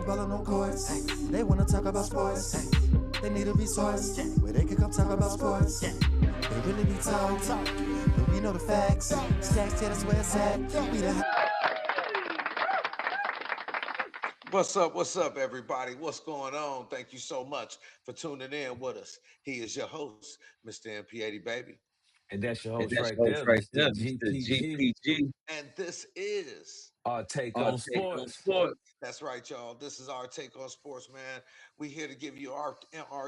ballin' on courts. They wanna talk about sports. They need a resource where they can come talk about sports. They really be talking, but we know the facts. Stacks, yeah, that's where it's at. We the What's up, everybody? What's going on? Thank you so much for tuning in with us. He is your host, Mr. MP80 Baby. And that's your And host that's right your host there, right Mr. there, Mr. GPG. GPG. And this is, Our take Our on take on sports. sports. that's right, y'all. This is our take on sports, man. We here to give you our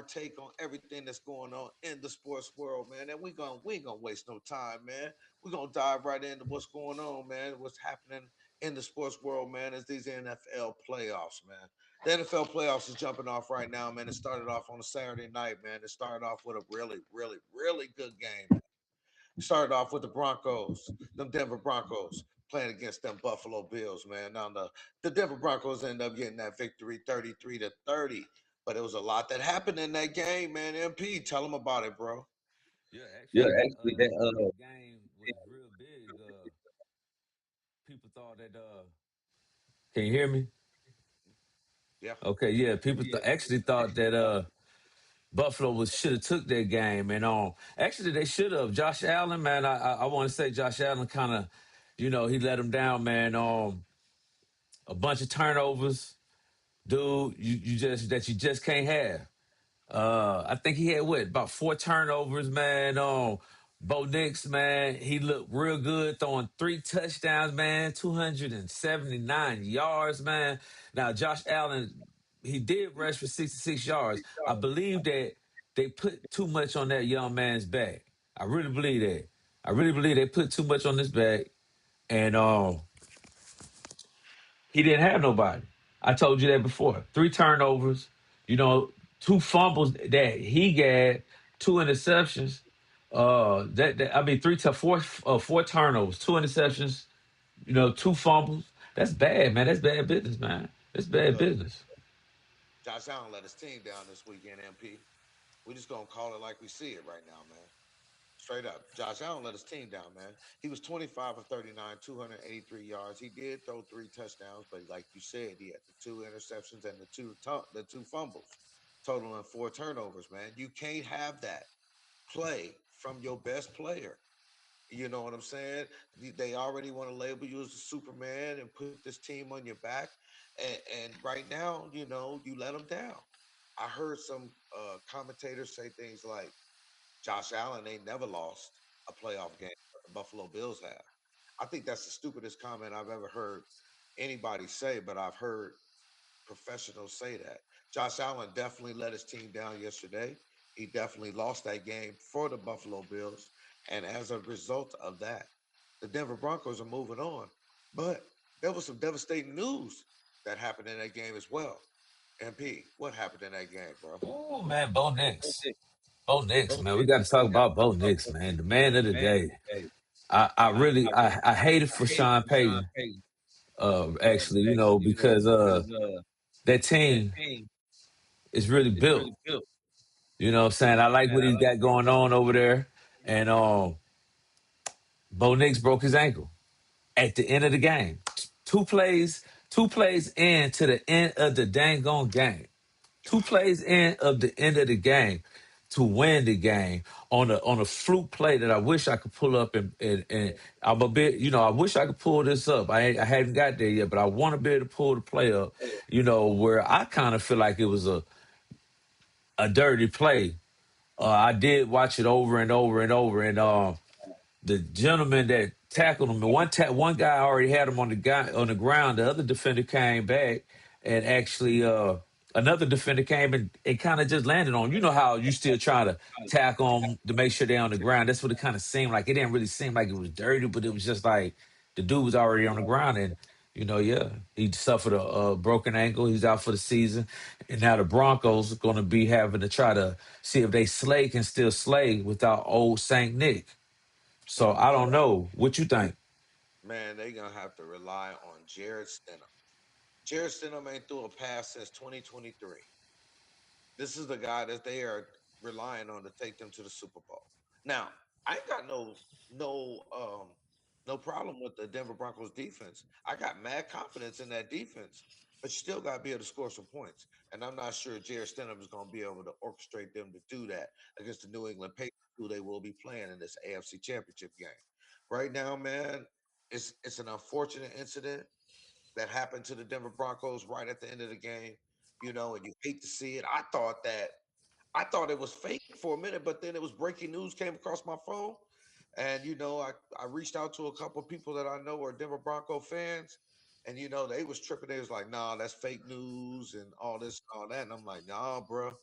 take on everything that's going on in the sports world, man. And we ain't gonna waste no time, man. We're gonna dive right into what's going on, man. What's happening in the sports world, man, is these NFL playoffs, man. The NFL playoffs is jumping off right now, man. It started off on a Saturday night, man. It started off with a really, really, really good game, man. Started off with the Broncos, them Denver Broncos playing against them Buffalo Bills, man. Now the Denver Broncos ended up getting that victory 33-30. But it was a lot that happened in that game, man. MP, tell them about it, bro. Yeah, Yeah, actually, actually, that that game was real big. People thought that. Can you hear me? Yeah. Okay, yeah. People actually thought that Buffalo was should have took that game, and actually they should have. Josh Allen, man, I want to say Josh Allen kind of, he let him down, man. A bunch of turnovers, dude. You just can't have. I think he had about 4 turnovers, man. Bo Nix, man, he looked real good, throwing 3 touchdowns, man, 279 yards, man. Now Josh Allen, he did rush for 66 yards. I believe that they put too much on that young man's back. I really believe that. I really believe they put too much on his back, and he didn't have nobody. I told you that before. 3 turnovers, you know, 2 fumbles that he got, 2 interceptions. That I mean, 4 turnovers, 2 interceptions. 2 fumbles. That's bad, man. That's bad business, man. That's bad Look, business. Josh Allen let his team down this weekend, MP. We just gonna call it like we see it right now, man. Straight up. Josh Allen let his team down, man. He was 25 of 39, 283 yards. He did throw 3 touchdowns, but like you said, he had the 2 interceptions and the two fumbles, totaling 4 turnovers, man. You can't have that play from your best player. You know what I'm saying? They already want to label you as a Superman and put this team on your back. And right now, you let them down. I heard some commentators say things like, Josh Allen ain't never lost a playoff game, but the Buffalo Bills have. I think that's the stupidest comment I've ever heard anybody say, but I've heard professionals say that. Josh Allen definitely let his team down yesterday. He definitely lost that game for the Buffalo Bills. And as a result of that, the Denver Broncos are moving on. But there was some devastating news that happened in that game as well. MP, what happened in that game, bro? Oh man, Bo Nix. Bo Nix, man. We got to talk about Bo Nix, man. The man of the day. I hated for Sean Payton, actually, because that team is really built. You know what I'm saying? I like what he's got going on over there. And Bo Nix broke his ankle at the end of the game. Two plays into the end of the dang on game. 2 plays in of the end of the game to win the game on a fluke play that I wish I could pull up and I'm a bit, I wish I could pull this up. I hadn't got there yet, but I want to be able to pull the play up, where I kind of feel like it was a dirty play. I did watch it over and over and over, and the gentleman that tackled him, one guy already had him on the ground. The other defender came back and actually another defender came and kind of just landed on. You know how you still try to tackle them to make sure they're on the ground. That's what it kind of seemed like. It didn't really seem like it was dirty, but it was just like the dude was already on the ground and. Yeah, he suffered a broken ankle. He's out for the season, and now the Broncos are going to be having to try to see if they can still slay without old Saint Nick. So I don't know. What you think? Man, they're going to have to rely on Jared Stidham. Jared Stidham ain't threw a pass since 2023. This is the guy that they are relying on to take them to the Super Bowl. Now, I ain't got no problem with the Denver Broncos defense. I got mad confidence in that defense. but you still got to be able to score some points. And I'm not sure Jared Stidham is going to be able to orchestrate them to do that against the New England Patriots, who they will be playing in this AFC Championship game. Right now, man, it's an unfortunate incident that happened to the Denver Broncos right at the end of the game. And you hate to see it. I thought it was fake for a minute, but then it was breaking news came across my phone. And I reached out to a couple of people that I know are Denver Bronco fans, and they was tripping. They was like, "Nah, that's fake news and all this and all that." And I'm like, "Nah, bro.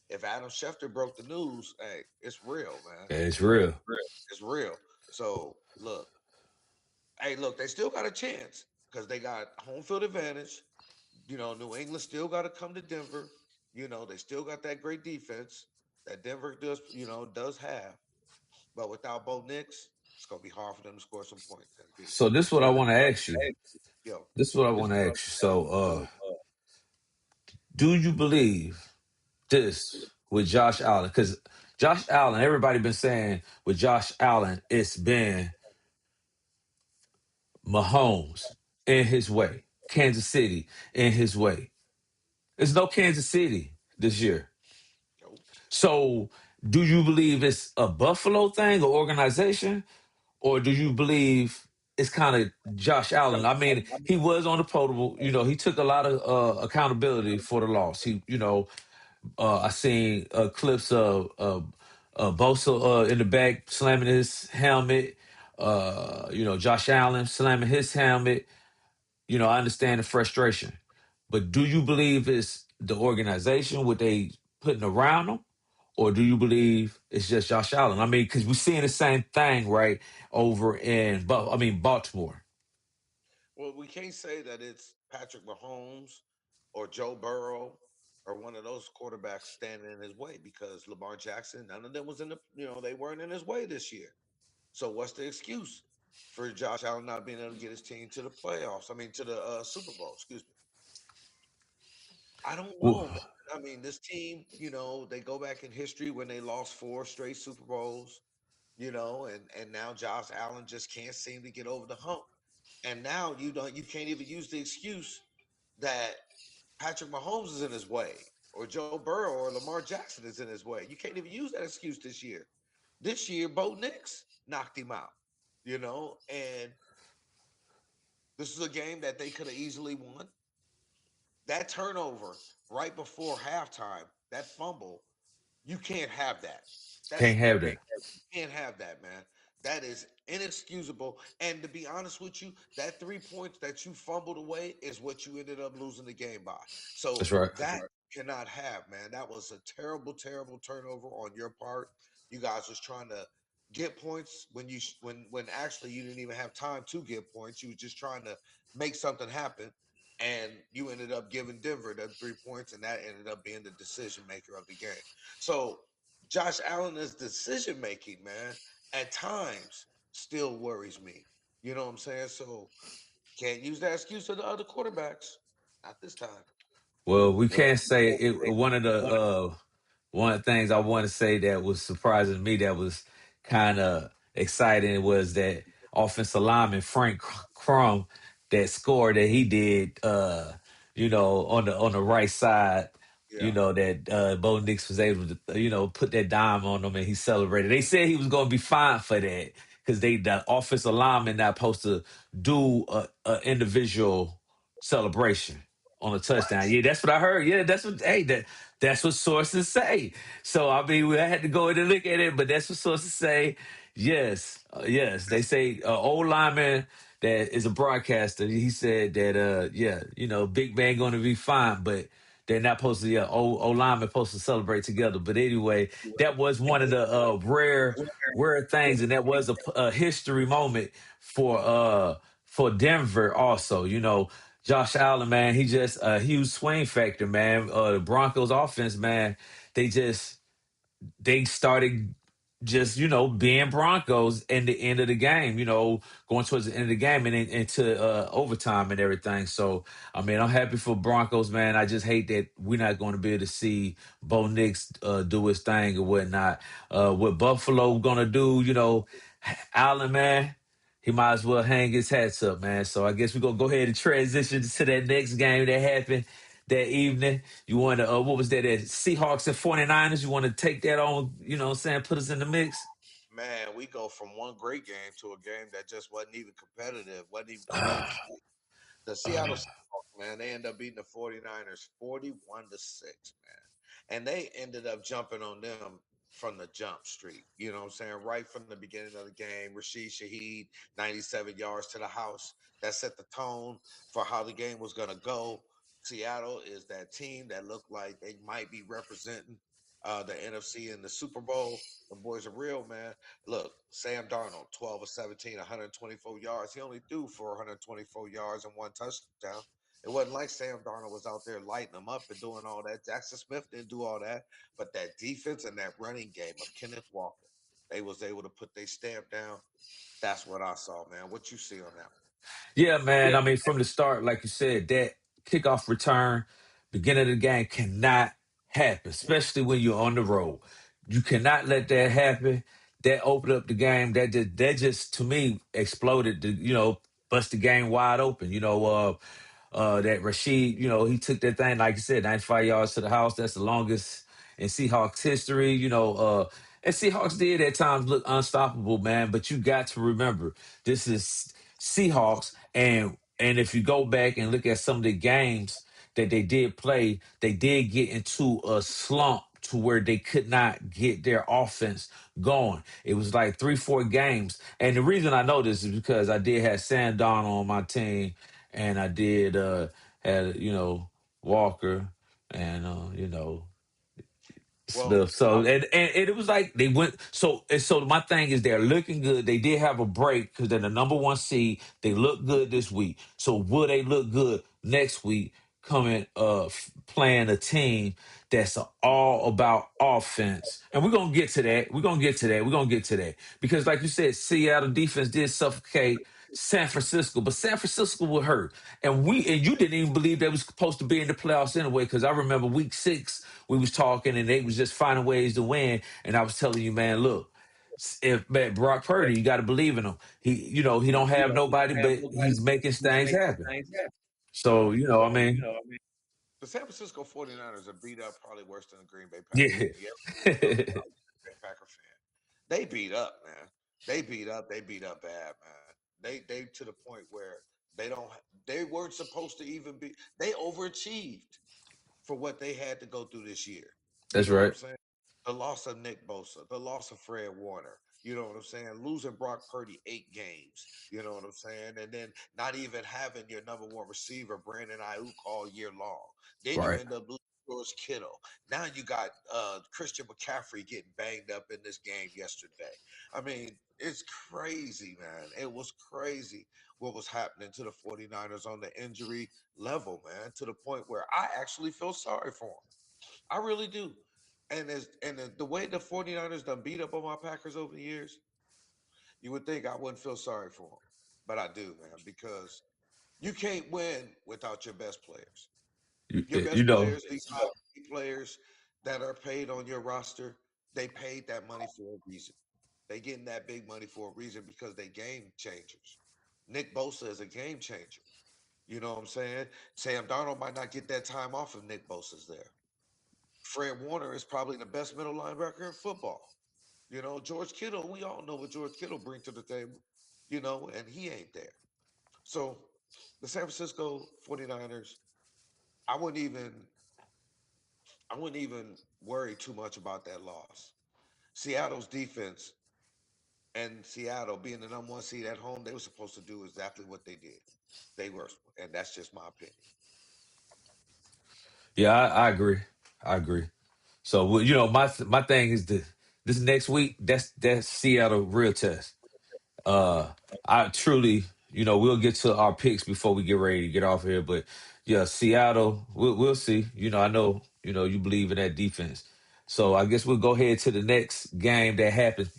If Adam Schefter broke the news, hey, it's real, man. Yeah, it's real. It's real." So look, they still got a chance because they got home field advantage. New England still got to come to Denver. They still got that great defense that Denver does have. But without Bo Nix, it's gonna be hard for them to score some points. MB. So this is what I want to ask you. Yo, This is what I want to ask you. So, do you believe this with Josh Allen? Because Josh Allen, everybody been saying with Josh Allen, it's been Mahomes in his way, Kansas City in his way. There's no Kansas City this year. yo, So, do you believe it's a Buffalo thing or organization, or do you believe it's kind of Josh Allen? I mean, he was on the potable. He took a lot of accountability for the loss. I seen clips of Bosa in the back slamming his helmet. Josh Allen slamming his helmet. I understand the frustration, but do you believe it's the organization, what they putting around them, or do you believe it's just Josh Allen? I mean, because we're seeing the same thing right over in, Baltimore. well, we can't say that it's Patrick Mahomes or Joe Burrow or one of those quarterbacks standing in his way because Lamar Jackson, none of them was they weren't in his way this year. So what's the excuse for Josh Allen not being able to get his team to the playoffs? I mean, to the Super Bowl. Excuse me. I don't know, man. Well, I mean, this team, they go back in history when they lost four straight Super Bowls, and now Josh Allen just can't seem to get over the hump. And now you can't even use the excuse that Patrick Mahomes is in his way or Joe Burrow or Lamar Jackson is in his way. You can't even use that excuse this year. This year, Bo Nix knocked him out, and this is a game that they could have easily won. That turnover right before halftime, that fumble, you can't have that. can't That's have that. can't have that, man. That is inexcusable. And to be honest with you, that 3 points that you fumbled away is what you ended up losing the game by. So That's right. that cannot have, man. That was a terrible, terrible turnover on your part. You guys was trying to get points when actually you didn't even have time to get points. You were just trying to make something happen. And you ended up giving Denver the 3 points, and that ended up being the decision maker of the game. So Josh Allen's decision making, man, at times still worries me. You know what I'm saying? So can't use that excuse to the other quarterbacks. Not this time. Well, we can't say it. One of the things I want to say that was surprising me, that was kind of exciting, was that offensive lineman Frank Crum, that score that he did, on the right side, Yeah. that Bo Nix was able to, put that dime on him and he celebrated. They said he was going to be fine for that because the offensive lineman not supposed to do a individual celebration on a touchdown. What? Yeah, that's what I heard. Yeah, that's what sources say. So I mean, we had to go in and look at it, but that's what sources say. Yes, yes, they say old lineman that is a broadcaster. He said that Big Bang going to be fine, but they're not supposed to. Yeah, old lineman supposed to celebrate together. But anyway, that was one of the rare things, and that was a history moment for Denver. Also, Josh Allen, man, he just a huge swing factor, man. The Broncos offense, man, they started just being Broncos in the end of the game, going towards the end of the game and into overtime and everything. So I mean, I'm happy for Broncos, man. I just hate that we're not going to be able to see Bo Nix do his thing or whatnot. What Buffalo gonna do, Allen, man, he might as well hang his hats up, man. So I guess we're gonna go ahead and transition to that next game that happened that evening. You want to what was that? Seahawks and 49ers. You want to take that on, what I'm saying, put us in the mix? Man, we go from one great game to a game that just wasn't even competitive, wasn't even close. The Seattle Seahawks, man, they end up beating the 49ers 41-6, man. And they ended up jumping on them from the jump street. You know what I'm saying? Right from the beginning of the game, Rashid Shaheed, 97 yards to the house. That set the tone for how the game was going to go. Seattle is that team that looked like they might be representing the NFC in the Super Bowl. The boys are real, man. Look, Sam Darnold, 12 of 17, 124 yards. He only threw for 124 yards and one touchdown. It wasn't like Sam Darnold was out there lighting them up and doing all that. Jackson Smith didn't do all that. But that defense and that running game of Kenneth Walker, they was able to put their stamp down. That's what I saw, man. What you see on that? Yeah, man. I mean, from the start, like you said, that kickoff return, beginning of the game cannot happen, especially when you're on the road. You cannot let that happen. That opened up the game. That just to me exploded. Bust the game wide open. That Rashid, he took that thing, like you said, 95 yards to the house. That's the longest in Seahawks history. And Seahawks did at times look unstoppable, man. But you got to remember, this is Seahawks, and if you go back and look at some of the games that they did play, they did get into a slump to where they could not get their offense going. It was like 3-4 games. And the reason I know this is because I did have Sam Darnold on my team, and I did had Walker and Well, stuff. So and it was like they went. So my thing is they're looking good. They did have a break because they're the number one seed. They look good this week. So will they look good next week? Coming playing a team that's all about offense, and we're gonna get to that. We're gonna get to that because, like you said, Seattle defense did suffocate San Francisco, but San Francisco was hurt, and you didn't even believe they was supposed to be in the playoffs anyway. Because I remember week 6 we was talking and they was just finding ways to win, and I was telling you, man, look, if man, Brock Purdy, you got to believe in him. He don't have nobody, but he's making things happen. So I mean, the San Francisco 49ers are beat up probably worse than the Green Bay Packers. yeah, You ever a Green Bay Packer fan? They beat up, man. They beat up. They beat up bad, man. They to the point where they don't. They weren't supposed to even be. They overachieved for what they had to go through this year. You that's know what I'm right, saying? The loss of Nick Bosa, the loss of Fred Warner. You know what I'm saying? Losing Brock Purdy 8 games. You know what I'm saying? And then not even having your number one receiver, Brandon Ayuk, all year long. Then you right. end up losing George Kittle. Now you got Christian McCaffrey getting banged up in this game yesterday. I mean, it's crazy, man. It was crazy what was happening to the 49ers on the injury level, man, to the point where I actually feel sorry for them. I really do. The way the 49ers done beat up on my Packers over the years, you would think I wouldn't feel sorry for them. But I do, man, because you can't win without your best players. You, Your you best know, players, these top players that are paid on your roster, they paid that money for a reason. They getting that big money for a reason because they game changers. Nick Bosa is a game changer. You know what I'm saying? Sam Darnold might not get that time off if Nick Bosa's there. Fred Warner is probably the best middle linebacker in football. George Kittle, we all know what George Kittle brings to the table, and he ain't there. So the San Francisco 49ers, I wouldn't even I wouldn't even worry too much about that loss. Seattle's defense and Seattle being the number one seed at home, they were supposed to do exactly what they did. They were, and that's just my opinion. yeah, I agree. I agree. So my thing is this next week. That's Seattle real test. I truly, we'll get to our picks before we get ready to get off here. But yeah, Seattle, we'll see. I know, you believe in that defense. So I guess we'll go ahead to the next game that happened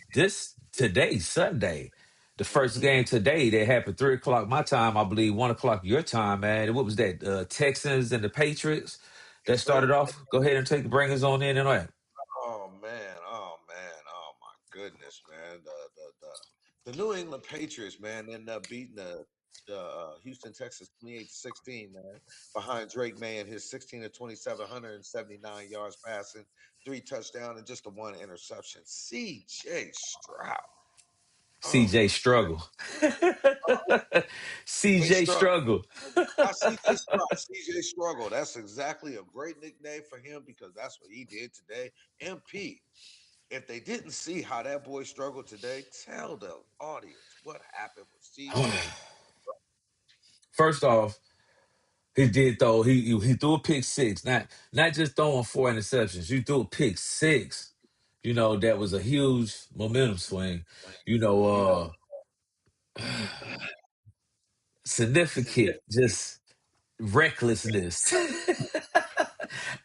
today, Sunday. The first Hmm. game today that happened 3 o'clock my time, I believe 1 o'clock your time, man. What was that? Texans and the Patriots that Yes, started sir. off. Go ahead and bring us on in and on. Oh man, oh man, oh my goodness, man. The New England Patriots, man, ended up beating the Houston Texans 28-16, man, behind Drake May and his 16 to 27, 179 yards passing, 3 touchdowns, and just a 1 interception. C.J. Stroud. Oh CJ my, struggle. they CJ struggle. struggle. I C.J. Stroud. C.J. struggle. That's exactly a great nickname for him because that's what he did today. MP. If they didn't see how that boy struggled today, tell the audience what happened with C.J. First off, he did though. He threw a pick six. Not just throwing 4 interceptions. You threw a pick six. That was a huge momentum swing. You know, significant, just recklessness.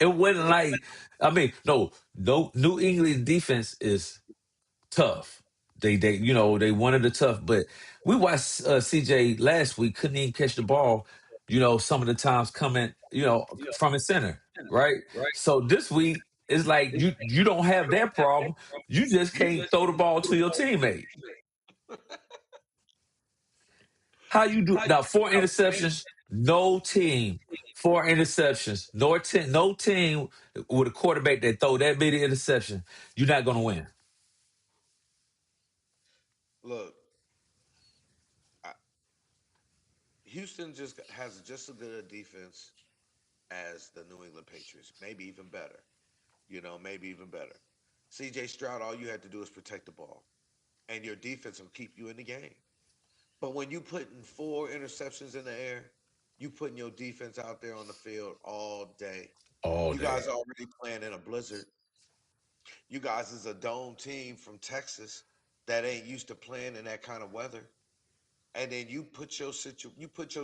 It wasn't like, I mean, no, New England defense is tough. They wanted the tough, but we watched CJ last week, couldn't even catch the ball, some of the times coming, from his center, right? So this week it's like you don't have that problem. You just can't throw the ball to your teammate. How you do now? 4 interceptions, no team. 4 interceptions, no team with a quarterback that throw that many interceptions. You're not gonna win. Look, I, Houston just has just as good a defense as the New England Patriots, maybe even better. Maybe even better. C.J. Stroud, all you had to do is protect the ball, and your defense will keep you in the game. But when you putting 4 interceptions in the air, you putting your defense out there on the field all day. All You guys day. are already playing in a blizzard. You guys is a dome team from Texas that ain't used to playing in that kind of weather. And then you put your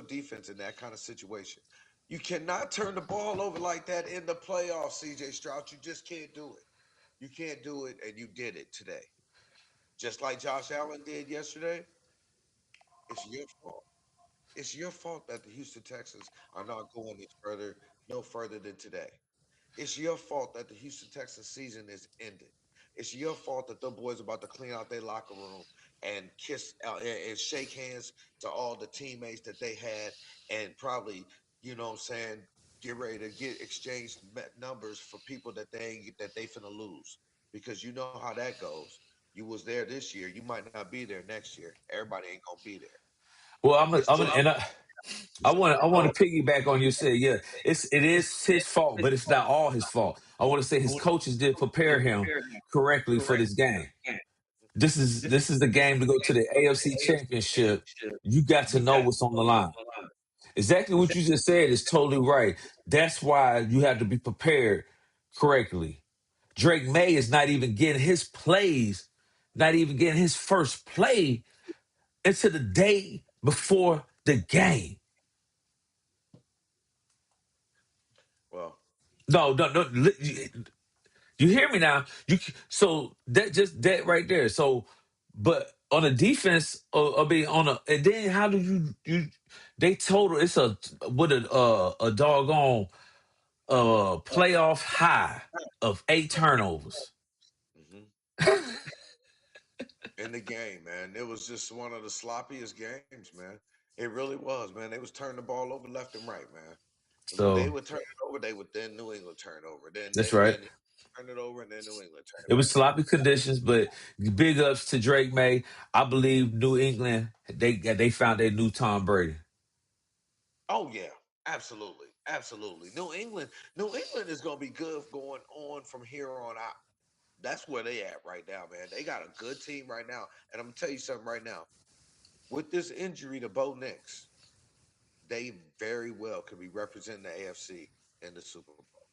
defense in that kind of situation. You cannot turn the ball over like that in the playoffs, CJ Stroud. You just can't do it. You can't do it, and you did it today. Just like Josh Allen did yesterday, it's your fault. It's your fault that the Houston Texans are not going any further, no further than today. It's your fault that the Houston Texans season is ended. It's your fault that the boys about to clean out their locker room and kiss and shake hands to all the teammates that they had, and probably, what I'm saying, get ready to get exchanged numbers for people that they finna lose, because you know how that goes. You was there this year, you might not be there next year. Everybody ain't gonna be there. Well, It's just and I it's want oh, to piggyback on you said, yeah, it is his fault, but it's not all his fault. I want to say his coaches did prepare him correctly for this game. This is the game to go to the AFC Championship. You got to know what's on the line. Exactly what you just said is totally right. That's why you have to be prepared correctly. Drake May is not even getting his plays, not even getting his first play until the day before the game. well. No, no, no. You hear me now? So that just that right there. So, but on a defense, I mean, and then how do you? They total it's a with a doggone playoff high of 8 turnovers. Mhm. In the game, man. It was just one of the sloppiest games, man. It really was, man. They was turning the ball over left and right, man. And when they So would turn it over, they would then New England turn over. Then that's then right. then turn it over, and then New England turn It it was back over. sloppy conditions, but big ups to Drake May. I believe New England they found their new Tom Brady. Oh yeah, absolutely, absolutely. New England is gonna be good going on from here on out. That's where they at right now, man. They got a good team right now, and I'm gonna tell you something right now. With this injury to Bo Nix, they very well could be representing the AFC in the Super Bowl.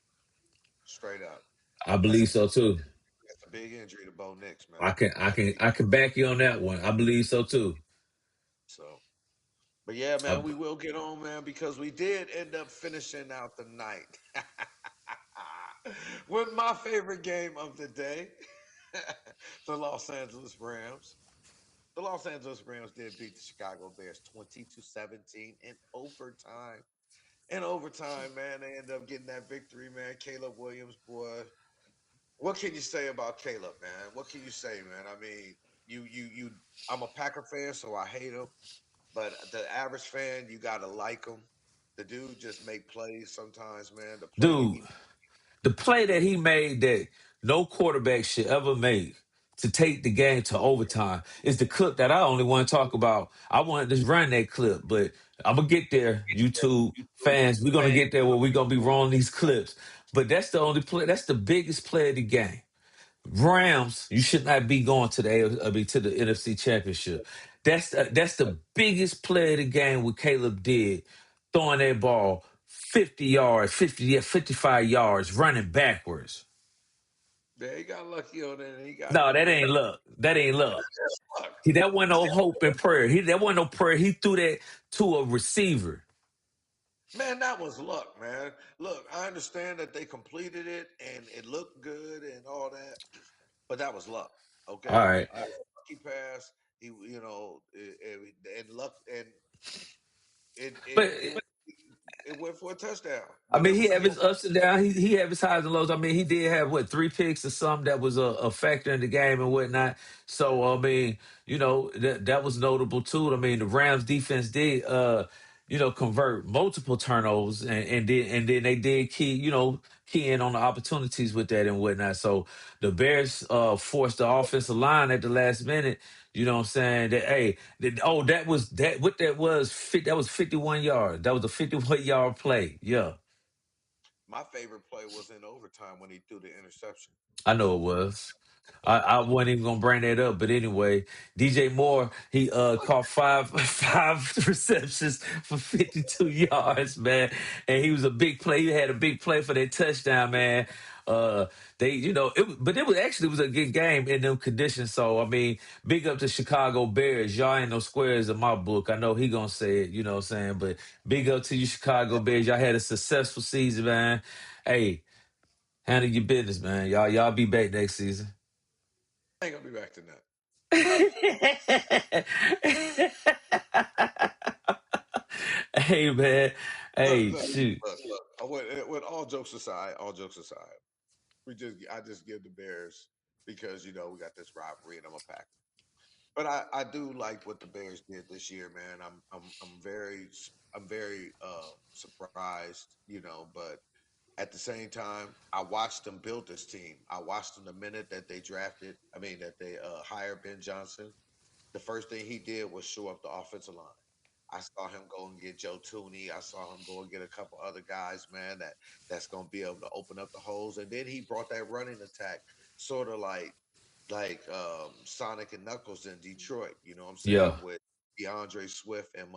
Straight up. I That's a believe so too. that's a big injury to Bo Nix, I man. can I That's a can big I can back you on that one. I believe so too. so. But yeah, I, man, we will get on, man, because we did end up finishing out the night with my favorite game of the day, the Los Angeles Rams. The Los Angeles Rams did beat the Chicago Bears 20-17 in overtime. In overtime, man, they ended up getting that victory, man. Caleb Williams, boy. What can you say about Caleb, man? What can you say, man? I mean, you. I'm a Packer fan, so I hate him. But the average fan, you gotta like him. The dude just make plays sometimes, man. The play that Dude, he the play that he made that no quarterback should ever make to take the game to overtime is the clip that I only want to talk about. I wanted to run that clip, but I'm gonna get there, YouTube fans. We're gonna get there where we're gonna be rolling these clips. But that's the only play. That's the biggest play of the game. Rams, you should not be going to to the NFC Championship. That's the biggest play of the game. What Caleb did, throwing that ball 50 yards, 50 yeah, 55 yards, running backwards. yeah, he got lucky on it, and he got No, that he got ain't luck. That ain't luck. luck. That wasn't no hope and prayer. That wasn't no prayer. He threw that to a receiver. Man, that was luck, man. Look, I understand that they completed it and it looked good and all that, but that was luck. All Okay, right, lucky pass. He, and luck, and it it but it it went for a touchdown. I But mean, it he was have still his ups and downs. He have his highs and lows. I mean, he did have what 3 picks or something that was a factor in the game and whatnot. So I mean, that was notable too. I mean, the Rams defense did convert multiple turnovers and then they did key in on the opportunities with that and whatnot. So the Bears forced the offensive line at the last minute. You know what I'm saying? That hey, that was that what that was that was 51 yards. That was a 51-yard play. Yeah. my favorite play was in overtime when he threw the interception. I know it was. I wasn't even gonna bring that up, but anyway, DJ Moore he caught five receptions for 52 yards, man, and he was a big play. He had a big play for that touchdown, man. They but it was actually it was a good game in them conditions. So I mean, big up to Chicago Bears. Y'all ain't no squares in my book. I know he gonna say it, you know what I'm saying, but big up to you, Chicago Bears. Y'all had a successful season, man. Hey. Handle your business, man. Y'all be back next season. I ain't gonna be back to that. Hey man. Look, Hey, look, shoot. look. With all jokes aside, I just give the Bears because we got this rivalry and I'm a Packer. But I do like what the Bears did this year, man. I'm very surprised, but at the same time, I watched them build this team. I watched them the minute that they that they hired Ben Johnson. The first thing he did was shore up the offensive line. I saw him go and get Joe Tooney. I saw him go and get a couple other guys, man, that's gonna be able to open up the holes. And then he brought that running attack, sort of like Sonic and Knuckles in Detroit. You know what I'm Yeah, saying, with DeAndre Swift and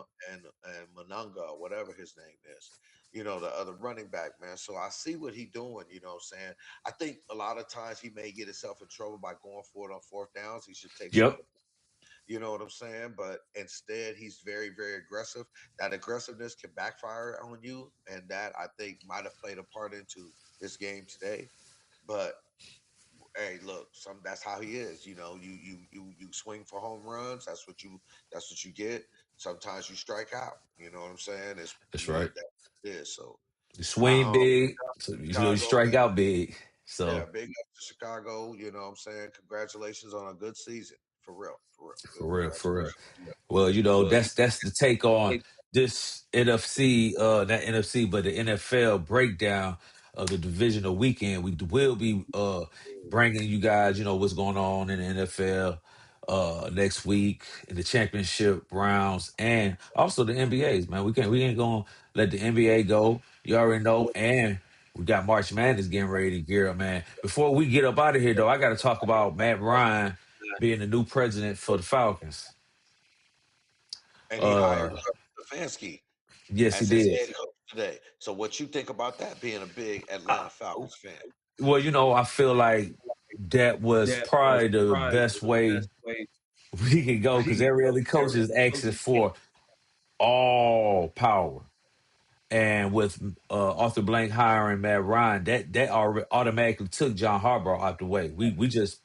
Manunga, or whatever his name is. The other running back, man. So I see what he doing. You know what I'm saying. I think a lot of times he may get himself in trouble by going for it on fourth downs. He should take some of yep, the you know what I'm saying? But instead, he's very, very aggressive. That aggressiveness can backfire on you, and that I think might have played a part into this game today. But hey, look, that's how he is. You swing for home runs. That's what you get. Sometimes you strike out. You know what I'm saying? that's right. That it is. So, You swing big, so you Chicago, strike man. out big. Yeah, So big up to Chicago. You know what I'm saying? Congratulations on a good season. For real. For real. Good for real, for real. congratulations. Well, that's the take on this NFC, not NFC, but the NFL breakdown of the divisional weekend. We will be bringing you guys, what's going on in the NFL next week in the championship rounds and also the NBAs, man. We ain't gonna let the NBA go. You already know, and we got March Madness getting ready to gear up, man. Before we get up out of here, though, I got to talk about Matt Ryan being the new president for the Falcons. And he hired Uh, Stefanski yes, he as his did. head coach today. So what you think about that, being a big Atlanta Falcons fan? Well, I feel like that was probably the best way we could go because every other coach is asking for all power. And with Arthur Blank hiring Matt Ryan, that automatically took John Harbaugh out the way. We just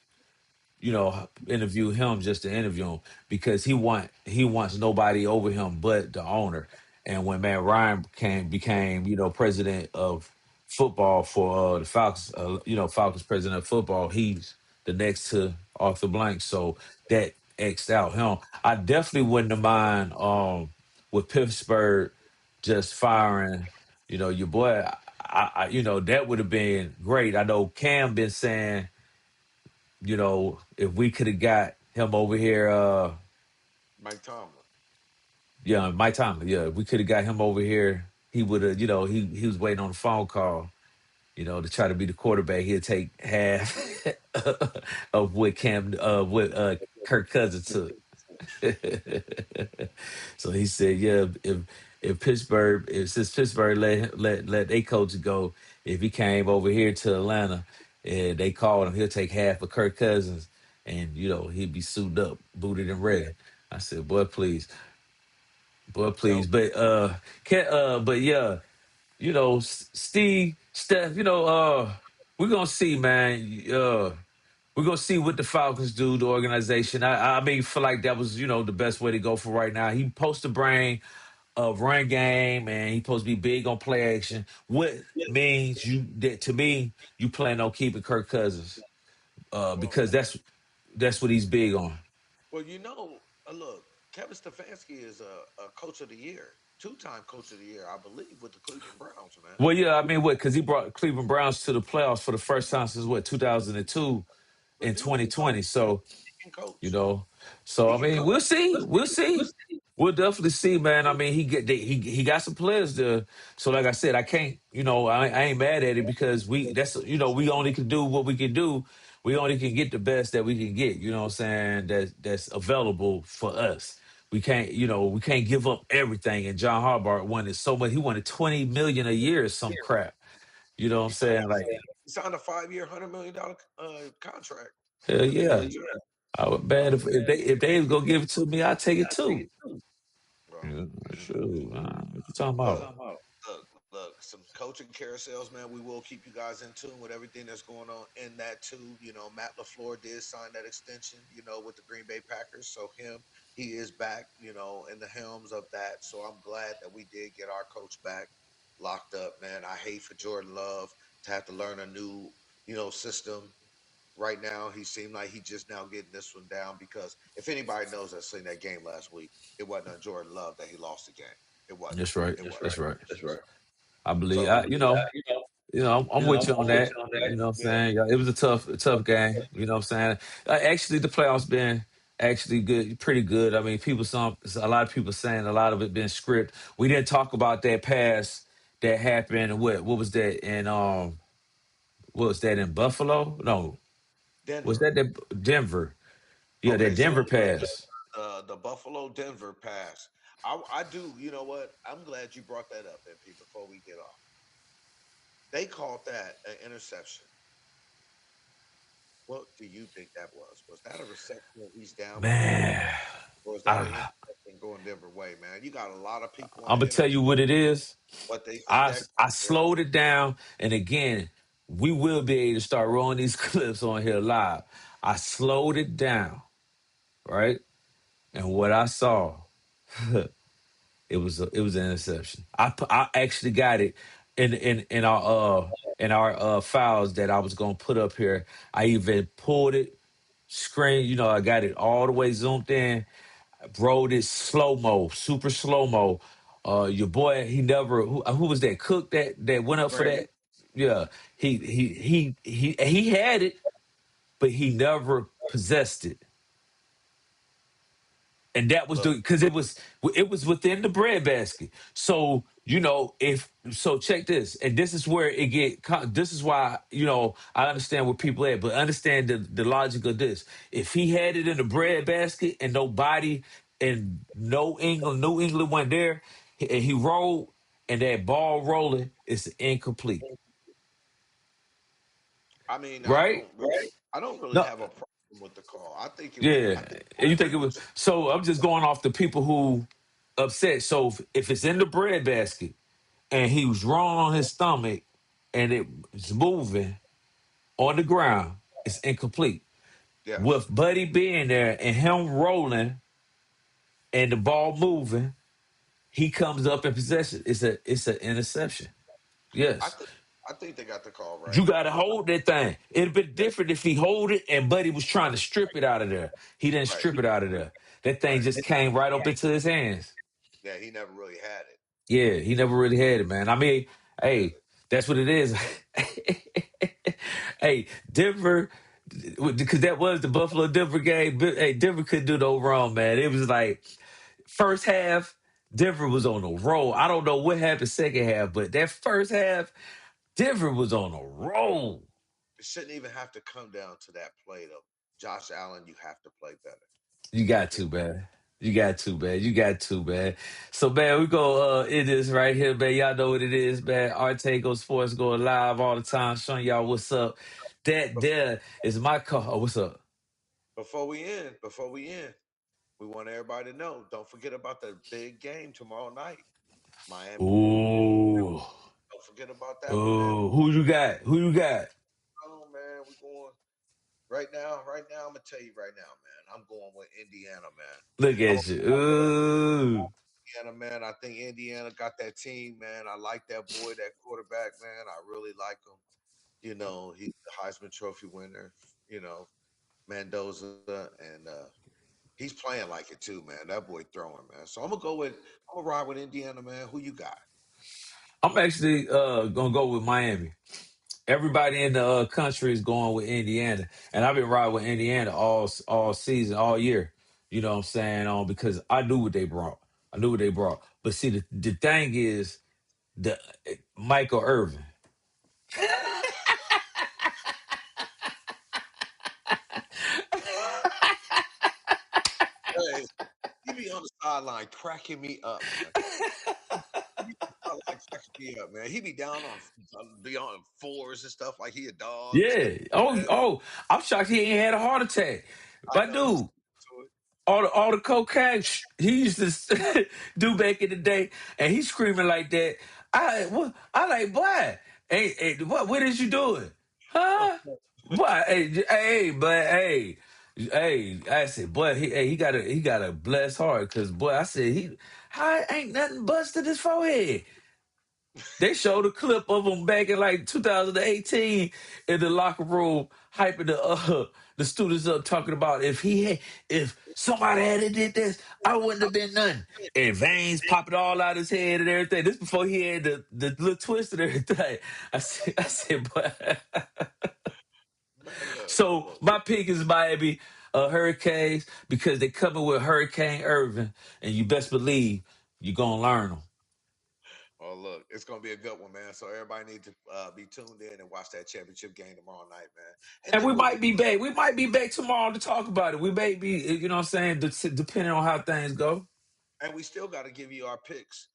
interview him just to interview him because he wants nobody over him but the owner. And when Matt Ryan became president of football for the Falcons, Falcons president of football, he's the next to Arthur Blank. So that X'd out him. I definitely wouldn't have mind with Pittsburgh just firing, your boy. That would have been great. I know Cam been saying, if we could have got him over here, Mike Tomlin. yeah, my time, yeah, if we could have got him over here, he would have, he was waiting on a phone call, to try to be the quarterback. He'll take half of what Kirk Cousins took. So he said, yeah, if Pittsburgh, if since Pittsburgh let their coach go, if he came over here to Atlanta and they called him, he'll take half of Kirk Cousins, and he'd be suited up, booted and ready. I said, boy, please, Tell but yeah, Steve, Steph, we're gonna see, man. We're gonna see what the Falcons do, the organization. I mean, feel like that was, the best way to go for right now. He supposed to bring a run game and he supposed to be big on play action. What means that to me, you plan on keeping Kirk Cousins. well, Because that's what he's big on. well, look, Kevin Stefanski is a coach of the year, two-time coach of the year, I believe, with the Cleveland Browns, man. Well, yeah, I mean, what? Because he brought Cleveland Browns to the playoffs for the first time since what 2002 But in dude can 2020. coach, man. So He can you coach. know. So He I can mean, coach. we'll see. We'll see. We'll definitely see, man. I mean, he got some players there. So like I said, I can't. I ain't mad at it because we only can do what we can do. We only can get the best that we can get. You know what I'm saying? That's available for us. We can't give up everything. And John Harbaugh wanted so much. He wanted 20 million a year or some crap. You know what I'm He signed, saying? Like, he signed a 5-year, $100 million contract hell at the end yeah. of June. I would bad if they was gonna give it to me, I'd take it too. Bro, Yeah, sure. What you talking look, about? look, some coaching carousels, man. We will keep you guys in tune with everything that's going on in that too. Matt LaFleur did sign that extension, with the Green Bay Packers. So he is back, in the helms of that. So I'm glad that we did get our coach back locked up, man. I hate for Jordan Love to have to learn a new, system. Right now, he seemed like he just now getting this one down because if anybody knows that seen that game last week, it wasn't on Jordan Love that he lost the game. It wasn't. That's right. It wasn't. That's right. I believe. So I'm with you on that. You know what I'm yeah, saying? Yeah, it was a tough game. You know what I'm saying? Actually, the playoffs been actually good, pretty good. I mean, a lot of people saying a lot of it been script. We didn't talk about that pass that happened. And what was that in what was that in Buffalo? No, was Denver. that Denver? Yeah, that Okay, so Denver pass. the Buffalo Denver pass. I do. You know what? I'm glad you brought that up, MP. Before we get off, they called that an interception. What do you think that was? Was that a reception when he's down the field, Man, or is that an I, interception going Denver way, man? You got a lot of people on I'm the gonna tell internet you what it is. what they think I that I was. slowed it down, and again, we will be able to start rolling these clips on here live. I slowed it down, right? And what I saw, it was an interception. I actually got it in our files that I was gonna put up here. I even pulled it, screen. I got it all the way zoomed in. Bro, this slow mo, super slow mo. Your boy, he never. Who was that? Cook that went up for Brandon. that. Yeah, he had it, but he never possessed it. And that was Look, because it was within the breadbasket. So if so, check this, and this is where it This is why I understand where people at, but understand the logic of this. If he had it in the breadbasket and nobody and no England, New England went there, and he rolled, and that ball rolling, it's incomplete, I mean, right? I don't really No, have a problem with the call. I think it was. yeah, I think and you think it it was was. so? I'm just going off the people who upset. So if it's in the breadbasket and he was rolling on his stomach and it was moving on the ground, it's incomplete. Yes, With Buddy being there and him rolling and the ball moving, he comes up in possession. It's an interception. I Yes. think. I think they got the call right. You gotta hold that thing. It'd been Yeah, different if he hold it and Buddy was trying to strip it out of there. He didn't right, strip it out of there. That thing right. just came right up into his hands. Yeah, he never really had it. Yeah, he never really had it, man. I mean, Yeah. hey, that's what it is. Hey, Denver, because that was the Buffalo Denver game. Hey, Denver couldn't do no wrong, man. It was like first half, Denver was on a roll. I don't know what happened second half, but that first half, Denver was on a roll. It shouldn't even have to come down to that play though. Josh Allen, you have to play better. You got You to, man. You got to, man. You got to, man. So, man, we go it is right here, man. Y'all know what it is, man. Artego Sports going live all the time, showing y'all what's up. That know, there is my call. Oh, what's up? before we end, we want everybody to know. Don't forget about the big game tomorrow night. Miami. Ooh. Don't forget about that one, man. Ooh. Who you got? Who you got? Oh man, we're going right now. Right now, I'm gonna tell you right now, man. I'm going with Indiana, man. Look I'm at you. Ooh. Indiana, man. I think Indiana got that team, man. I like that boy, that quarterback, man. I really like him. You know, he's the Heisman Trophy winner. You know, Mendoza, and he's playing like it too, man. That boy throwing, man. So I'm gonna ride with Indiana, man. Who you got? I'm actually gonna go with Miami. Everybody in the country is going with Indiana, and I've been riding with Indiana all season, all year. You know what I'm saying? Because I knew what they brought. I knew what they brought. But see, the thing is, the Michael Irvin. Hey, he be on the sideline cracking me up, man. He be on the sideline cracking me up, man. He be on fours and stuff like he a dog. Yeah. Oh. I'm shocked he ain't had a heart attack. I My know he's dude, to it. all the cocaine he used to do back in the day, and he's screaming like that. I like, boy, what is you doing? Huh? Boy, hey, I said, boy, he got a blessed heart, because boy, I said how ain't nothing busted his forehead. They showed a clip of him back in like 2018 in the locker room, hyping the students up, talking about if somebody had did this, I wouldn't have been nothing. And veins popping all out his head and everything. This before he had the little twist and everything. I said, but Man, look, so look. my pick is Miami Hurricanes, because they coming with Hurricane Irvin, and you best believe you're gonna learn them. Oh, look, it's gonna be a good one, man. So everybody needs to be tuned in and watch that championship game tomorrow night, man. And And then we we'll might get be back. We might be back tomorrow to talk about it. We may be, you know what I'm saying, depending on how things go. and we still got to give you our picks,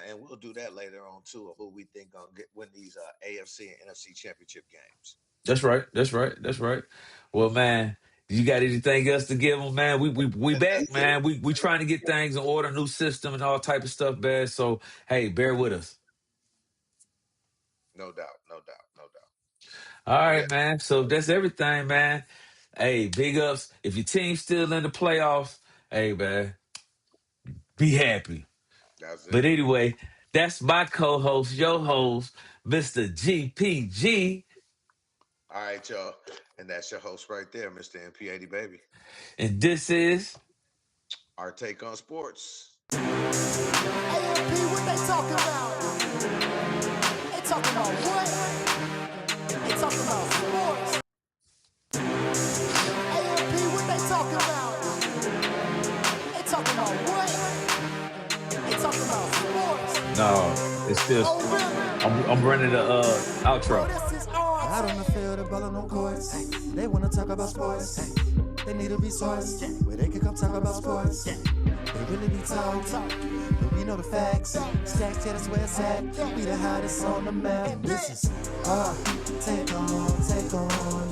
and we'll do that later on too of who we think gonna win these AFC and NFC championship games. That's right. That's right. That's right. Well, man, you got anything else to give them, man? We back, That's it. man. We trying to get things in order, new system and all type of stuff, man. So hey, bear with us. No doubt, no doubt, no doubt. All Yeah, right, man. So that's everything, man. Hey, big ups. If your team's still in the playoffs, hey, man, be happy. that's But it. anyway, that's my co-host, your host, Mr. GPG. All right, y'all, and that's your host right there, Mr. MP80 Baby. And this is Our take on sports. AMP, what they talking about? They talking about what? They talking about sports. AMP, what they talking about? They talking about what? They talking about sports. no, it's still Oh, really? I'm running the Bro, outro. this is all. Out on the field, the ball on no courts. They wanna talk about sports. They need a resource where they can come talk about sports. They really be talk, but we know the facts. Stacks, yeah, that's where it's at. We the hottest on the map. This is our take on